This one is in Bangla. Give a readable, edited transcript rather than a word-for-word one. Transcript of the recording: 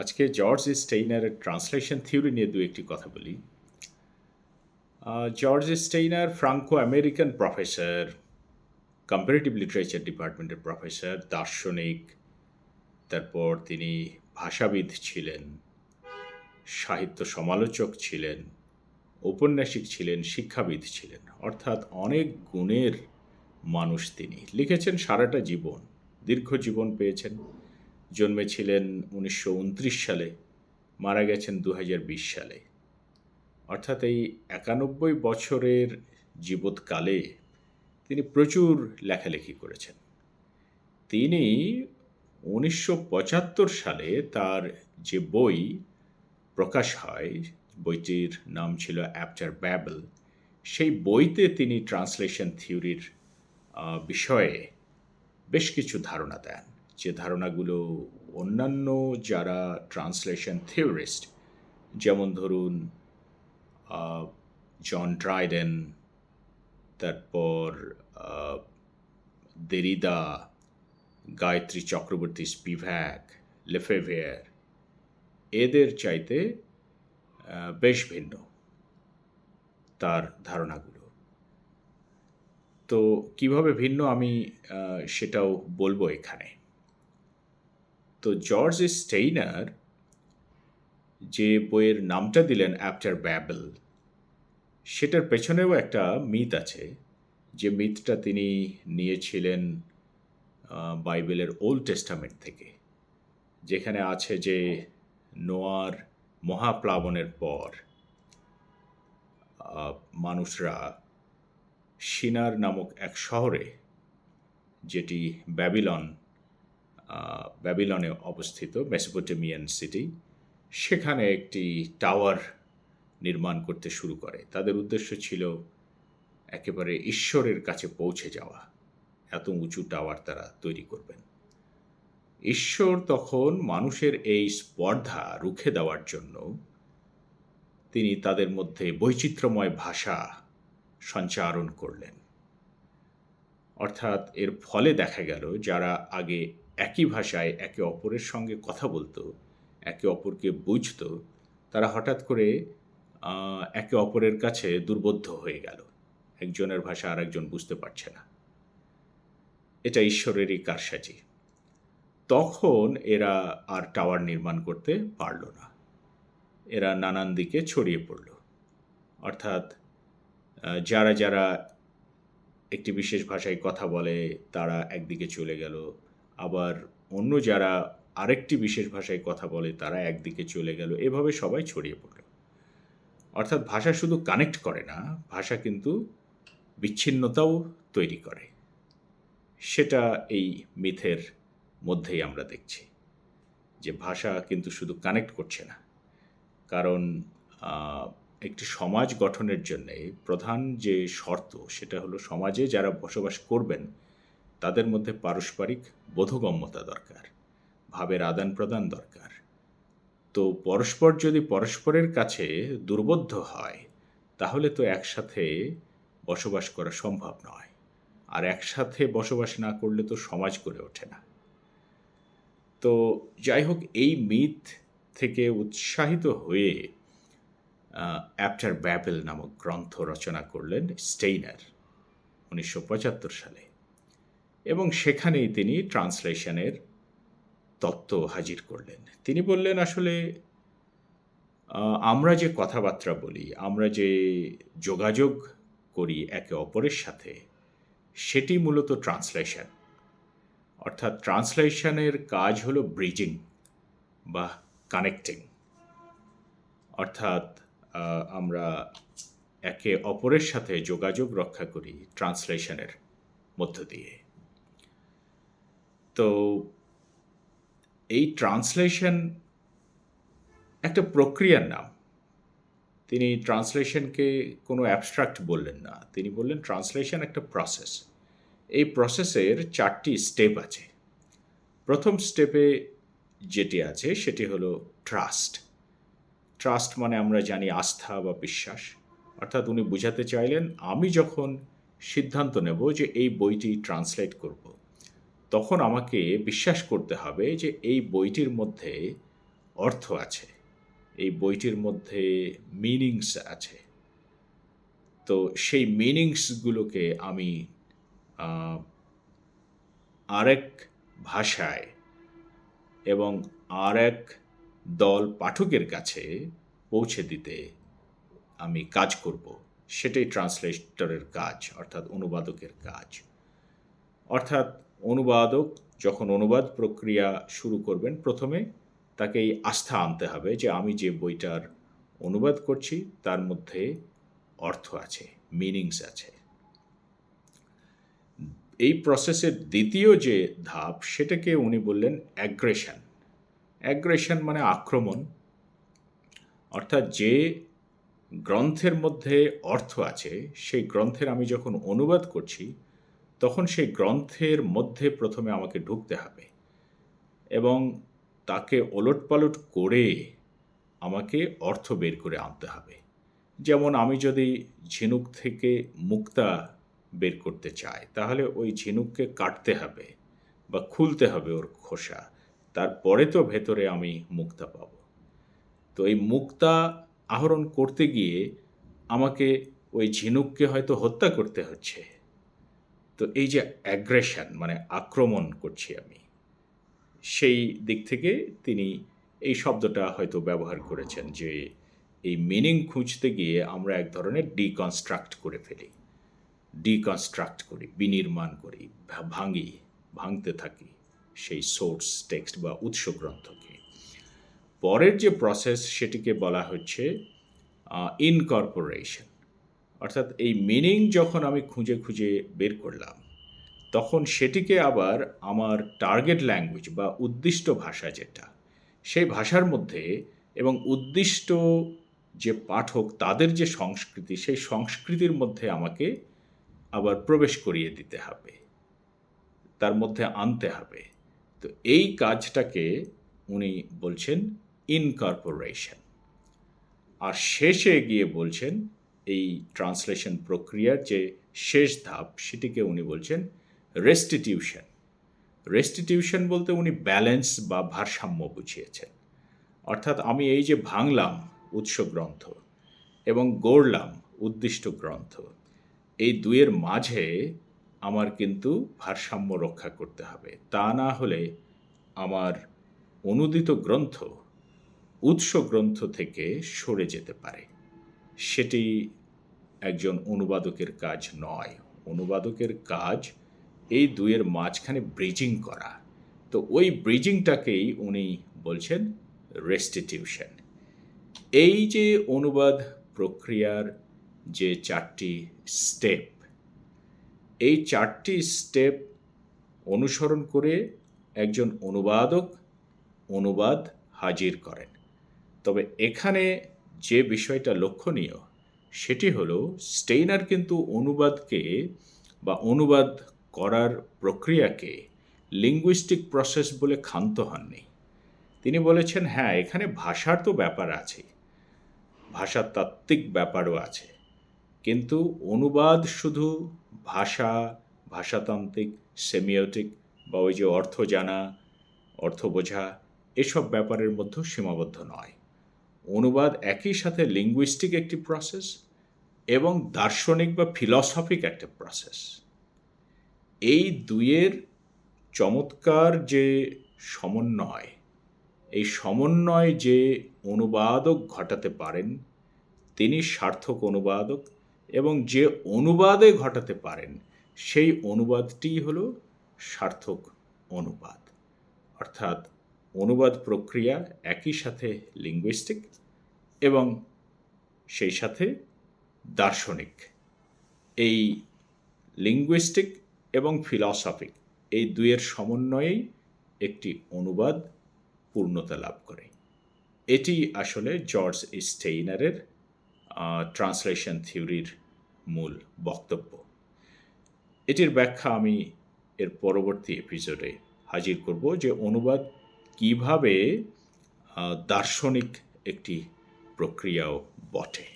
আজকে জর্জ স্টেইনারের ট্রান্সলেশন থিওরি নিয়ে একটি কথা বলি। George Steiner Franco American professor, comparative literature ডিপার্টমেন্টের প্রফেসর, দার্শনিক, তারপর তিনি ভাষাবিদ ছিলেন, সাহিত্য সমালোচক ছিলেন, ঔপন্যাসিক ছিলেন, শিক্ষাবিদ ছিলেন। অর্থাৎ অনেক গুণের মানুষ তিনি। লিখেছেন সারাটা জীবন, দীর্ঘ জীবন পেয়েছেন। জন্মেছিলেন ১৯২৯ সালে, মারা গেছেন ২০২০ সালে। অর্থাৎ এই ৯১ বছরের জীবৎকালে তিনি প্রচুর লেখালেখি করেছেন। তিনি ১৯৭৫ সালে তার যে বই প্রকাশ হয়, বইটির নাম ছিল আফটার ব্যাবেল, সেই বইতে তিনি ট্রান্সলেশন থিওরির বিষয়ে বেশ কিছু ধারণা দেন, যে ধারণাগুলো অন্যান্য যারা ট্রান্সলেশন থিওরিস্ট, যেমন ধরুন জন ড্রাইডেন, তারপর দেরিদা, গায়ত্রী চক্রবর্তী স্পিভ্যাক, লেফেভিয়ার, এদের চাইতে বেশ ভিন্ন তার ধারণাগুলো। তো কিভাবে ভিন্ন আমি সেটাও বলবো এখানে। তো জর্জ স্টেইনার যে বইয়ের নামটা দিলেন আফটার ব্যাবেল, সেটার পেছনেও একটা মিথ আছে, যে মিথটা তিনি নিয়েছিলেন বাইবেলের ওল্ড টেস্টামেন্ট থেকে, যেখানে আছে যে নোয়ার মহাপ্লাবনের পর মানুষরা শিনার নামক এক শহরে, যেটি ব্যাবিলনে অবস্থিত, মেসোপটেমিয়ান সিটি, সেখানে একটি টাওয়ার নির্মাণ করতে শুরু করে। তাদের উদ্দেশ্য ছিল একেবারে ঈশ্বরের কাছে পৌঁছে যাওয়া। এত উঁচু টাওয়ার তারা তৈরি করবেন। ঈশ্বর তখন মানুষের এই স্পর্ধা রুখে দেওয়ার জন্য তিনি তাদের মধ্যে বৈচিত্র্যময় ভাষা সঞ্চারণ করলেন। অর্থাৎ এর ফলে দেখা গেল, যারা আগে একই ভাষায় একে অপরের সঙ্গে কথা বলতো, একে অপরকে বুঝতো, তারা হঠাৎ করে একে অপরের কাছে দুর্বোধ্য হয়ে গেল। একজনের ভাষা আরেকজন বুঝতে পারছে না। এটা ঈশ্বরেরই কারসাজি। তখন এরা আর টাওয়ার নির্মাণ করতে পারল না। এরা নানান দিকে ছড়িয়ে পড়ল। অর্থাৎ যারা যারা একটি বিশেষ ভাষায় কথা বলে তারা একদিকে চলে গেল, আবার অন্য যারা আরেকটি বিশেষ ভাষায় কথা বলে তারা একদিকে চলে গেল। এভাবে সবাই ছড়িয়ে পড়ল। অর্থাৎ ভাষা শুধু কানেক্ট করে না, ভাষা কিন্তু বিচ্ছিন্নতাও তৈরি করে। সেটা এই মিথের মধ্যেই আমরা দেখছি, যে ভাষা কিন্তু শুধু কানেক্ট করছে না। কারণ একটি সমাজ গঠনের জন্যে প্রধান যে শর্ত, সেটা হলো সমাজে যারা বসবাস করবেন তাদের মধ্যে পারস্পরিক বোধগম্যতা দরকার, ভাবের আদান প্রদান দরকার। তো পরস্পর যদি পরস্পরের কাছে দুর্বোধ্য হয়, তাহলে তো একসাথে বসবাস করা সম্ভব নয়। আর একসাথে বসবাস না করলে তো সমাজ গড়ে ওঠে না। তো যাই হোক, এই মিথ থেকে উৎসাহিত হয়ে আফটার ব্যাবেল নামক গ্রন্থ রচনা করলেন স্টেইনার ১৯৭৫ সালে, এবং সেখানেই তিনি ট্রান্সলেশনের তত্ত্ব হাজির করলেন। তিনি বললেন, আসলে আমরা যে কথাবার্তা বলি, আমরা যে যোগাযোগ করি একে অপরের সাথে, সেটি মূলত ট্রান্সলেশন। অর্থাৎ ট্রান্সলেশনের কাজ হলো ব্রিজিং বা কানেক্টিং। অর্থাৎ আমরা একে অপরের সাথে যোগাযোগ রক্ষা করি ট্রান্সলেশনের মধ্য দিয়ে। তো এই ট্রান্সলেশন একটা প্রক্রিয়ার নাম। তিনি ট্রান্সলেশনকে কোনো অ্যাবস্ট্রাক্ট বললেন না, তিনি বললেন ট্রান্সলেশন একটা প্রসেস। এই প্রসেসের 4টি স্টেপ আছে। প্রথম স্টেপে যেটি আছে সেটি হলো ট্রাস্ট। ট্রাস্ট মানে আমরা জানি আস্থা বা বিশ্বাস। অর্থাৎ উনি বুঝাতে চাইলেন, আমি যখন সিদ্ধান্ত নেব যে এই বইটি ট্রান্সলেট করব, তখন আমাকে বিশ্বাস করতে হবে যে এই বইটির মধ্যে অর্থ আছে, এই বইটির মধ্যে মিনিংস আছে। তো সেই মিনিংসগুলোকে আমি আহ, আরেক ভাষায় এবং আরেক দল পাঠকের কাছে পৌঁছে দিতে আমি কাজ করব। সেটাই ট্রান্সলেটরের কাজ, অর্থাৎ অনুবাদকের কাজ। অর্থাৎ অনুবাদক যখন অনুবাদ প্রক্রিয়া শুরু করবেন, প্রথমে তাকে এই আস্থা আনতে হবে যে আমি যে বইটার অনুবাদ করছি তার মধ্যে অর্থ আছে, মিনিংস আছে। এই প্রসেসের দ্বিতীয় যে ধাপ, সেটাকে উনি বললেন অ্যাগ্রেশন। অ্যাগ্রেশন মানে আক্রমণ। অর্থাৎ যে গ্রন্থের মধ্যে অর্থ আছে, সেই গ্রন্থের আমি যখন অনুবাদ করছি, তখন সেই গ্রন্থের মধ্যে প্রথমে আমাকে ঢুকতে হবে এবং তাকে ওলটপালট করে আমাকে অর্থ বের করে আনতে হবে। যেমন আমি যদি ঝিনুক থেকে মুক্তা বের করতে চাই, তাহলে ওই ঝিনুককে কাটতে হবে বা খুলতে হবে ওর খোসা, তারপরে তো ভেতরে আমি মুক্তা পাব। তো এই মুক্তা আহরণ করতে গিয়ে আমাকে ওই ঝিনুককে হয়তো হত্যা করতে হচ্ছে। তো এই যে অ্যাগ্রেশন মানে আক্রমণ করছি আমি, সেই দিক থেকে তিনি এই শব্দটা হয়তো ব্যবহার করেছেন যে এই মিনিং খুঁজতে গিয়ে আমরা এক ধরনের ডিকনস্ট্রাক্ট করে ফেলি, ডিকনস্ট্রাক্ট করি, বিনির্মাণ করি, ভাঙতে থাকি সেই সোর্স টেক্সট বা উৎস গ্রন্থকে। পরের যে প্রসেস, সেটিকে বলা হচ্ছে ইনকর্পোরেশন। অর্থাৎ এই মিনিং যখন আমি খুঁজে খুঁজে বের করলাম, তখন সেটিকে আবার আমার টার্গেট ল্যাঙ্গুয়েজ বা উদ্দিষ্ট ভাষা যেটা, সেই ভাষার মধ্যে এবং উদ্দিষ্ট যে পাঠক তাদের যে সংস্কৃতি, সেই সংস্কৃতির মধ্যে আমাকে আবার প্রবেশ করিয়ে দিতে হবে, তার মধ্যে আনতে হবে। তো এই কাজটাকে উনি বলছেন ইনকর্পোরেশন। আর শেষে গিয়ে বলছেন এই ট্রান্সলেশন প্রক্রিয়ার যে শেষ ধাপ, সেটিকে উনি বলছেন রেস্টিটিউশন। রেস্টিটিউশন বলতে উনি ব্যালেন্স বা ভারসাম্য বুঝিয়েছেন। অর্থাৎ আমি এই যে ভাঙলাম উৎস গ্রন্থ এবং গড়লাম উদ্দিষ্ট গ্রন্থ, এই দুয়ের মাঝে আমার কিন্তু ভারসাম্য রক্ষা করতে হবে। তা না হলে আমার অনুদিত গ্রন্থ উৎস গ্রন্থ থেকে সরে যেতে পারে। সেটি একজন অনুবাদকের কাজ নয়। অনুবাদকের কাজ এই দুয়ের মাঝখানে ব্রিজিং করা। তো ওই ব্রিজিংটাকেই উনি বলছেন রেস্টিটিউশন। এই যে অনুবাদ প্রক্রিয়ার যে 4টি স্টেপ, এই 4টি স্টেপ অনুসরণ করে একজন অনুবাদক অনুবাদ হাজির করেন। তবে এখানে যে বিষয়টা লক্ষণীয়, সেটি হলো স্টেইনার কিন্তু অনুবাদকে বা অনুবাদ করার প্রক্রিয়াকে লিঙ্গুইস্টিক প্রসেস বলে ক্ষান্ত হননি। তিনি বলেছেন, হ্যাঁ, এখানে ভাষার তো ব্যাপার আছে, ভাষাতাত্ত্বিক ব্যাপারও আছে, কিন্তু অনুবাদ শুধু ভাষা, ভাষাতান্ত্রিক, সেমিওটিক বা ওই যে অর্থ জানা, অর্থ বোঝা, এসব ব্যাপারের মধ্যেও সীমাবদ্ধ নয়। অনুবাদ একই সাথে লিঙ্গুইস্টিক একটি প্রসেস এবং দার্শনিক বা ফিলসফিক একটা প্রসেস। এই দুইয়ের চমৎকার যে সমন্বয়, এই সমন্বয় যে অনুবাদক ঘটাতে পারেন, তিনি সার্থক অনুবাদক, এবং যে অনুবাদে ঘটাতে পারেন, সেই অনুবাদটি হলো সার্থক অনুবাদ। অর্থাৎ অনুবাদ প্রক্রিয়া একই সাথে লিঙ্গুইস্টিক এবং সেই সাথে দার্শনিক। এই লিঙ্গুইস্টিক এবং ফিলসফিক, এই দুইয়ের সমন্বয়েই একটি অনুবাদ পূর্ণতা লাভ করে। এটি আসলে জর্জ স্টেইনারের ট্রান্সলেশন থিওরির মূল বক্তব্য। এটির ব্যাখ্যা আমি এর পরবর্তী এপিসোডে হাজির করব, যে অনুবাদ কিভাবে দার্শনিক একটি প্রক্রিয়াও বটে।